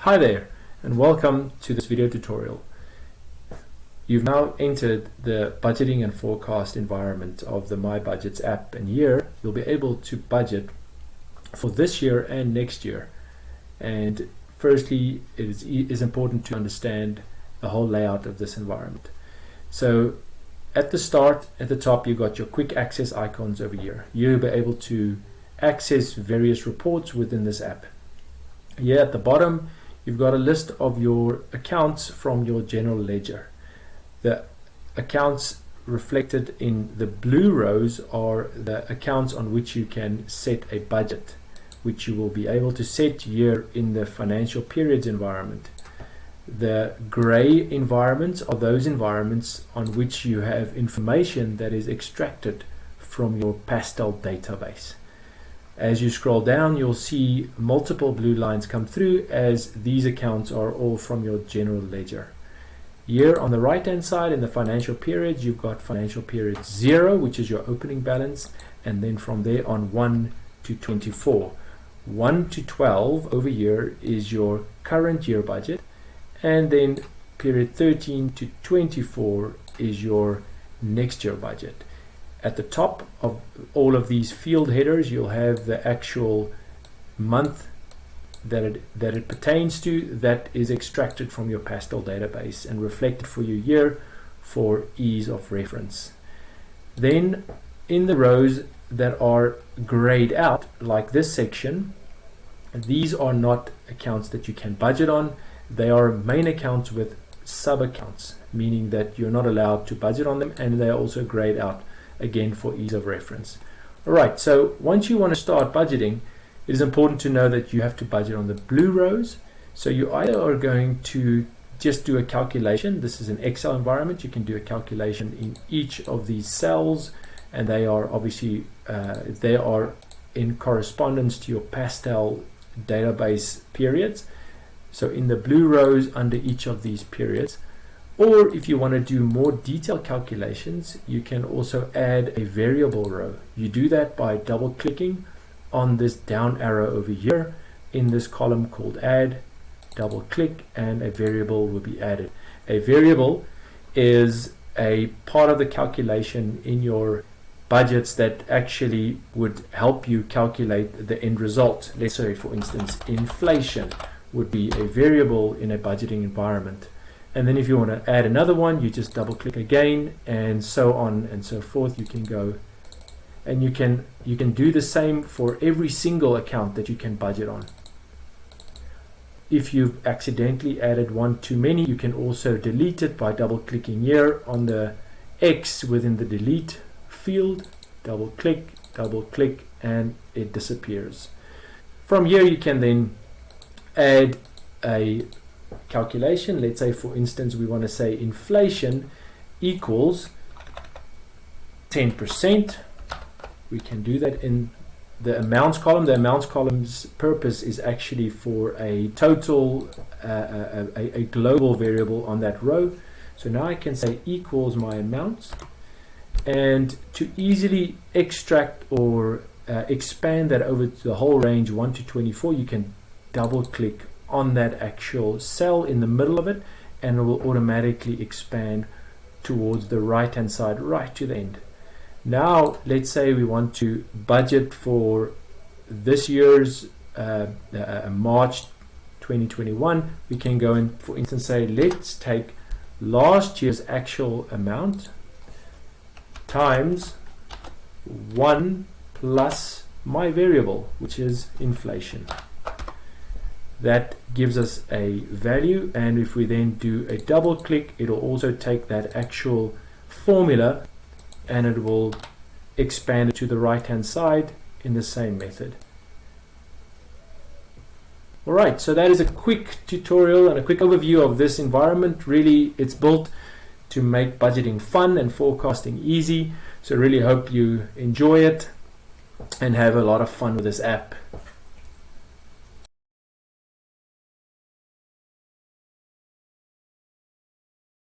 Hi there, and welcome to this video tutorial. You've now entered the budgeting and forecast environment of the MyBudgets app, and here you'll be able to budget for this year and next year. And firstly, it is important to understand the whole layout of this environment. So at the start, at the top, you've got your quick access icons over here. You'll be able to access various reports within this app. Here at the bottom, you've got a list of your accounts from your general ledger. The accounts reflected in the blue rows are the accounts on which you can set a budget, which you will be able to set here in the financial periods environment. The gray environments are those environments on which you have information that is extracted from your pastel database. As you scroll down, you'll see multiple blue lines come through, as these accounts are all from your general ledger. Here on the right hand side in the financial periods, you've got financial period 0, which is your opening balance, and then from there on 1 to 24. 1 to 12 over here is your current year budget, and then period 13 to 24 is your next year budget. At the top of all of these field headers, you'll have the actual month that it pertains to, that is extracted from your pastel database and reflected for you here for ease of reference. Then in the rows that are grayed out, like this section, these are not accounts that you can budget on. They are main accounts with sub-accounts, meaning that you're not allowed to budget on them, and they are also grayed out again for ease of reference. Alright, so once you want to start budgeting, it is important to know that you have to budget on the blue rows. So you either are going to just do a calculation. This is an Excel environment. You can do a calculation in each of these cells, and they are obviously they are in correspondence to your pastel database periods. So in the blue rows under each of these periods. Or if you want to do more detailed calculations, you can also add a variable row. You do that by double clicking on this down arrow over here in this column called add. Double click and a variable will be added. A variable is a part of the calculation in your budgets that actually would help you calculate the end result. Let's say, for instance, inflation would be a variable in a budgeting environment. And then if you want to add another one, you just double click again, and so on and so forth. You can go, and you can do the same for every single account that you can budget on. If you've accidentally added one too many, you can also delete it by double clicking here on the X within the delete field. Double click, and it disappears. From here you can then add a calculation. Let's say, for instance, we want to say inflation equals 10%. We can do that in the amounts column. The amounts column's purpose is actually for a total, a global variable on that row. So now I can say equals my amounts, and to easily extract or expand that over to the whole range 1 to 24, you can double click on that actual cell in the middle of it, and it will automatically expand towards the right hand side, right to the end. Now let's say we want to budget for this year's March 2021. We can go and, for instance, say let's take last year's actual amount times 1 plus my variable, which is inflation. That gives us a value, and if we then do a double click, it will also take that actual formula and it will expand it to the right hand side in the same method. Alright, so that is a quick tutorial and a quick overview of this environment. Really, it's built to make budgeting fun and forecasting easy. So really hope you enjoy it and have a lot of fun with this app.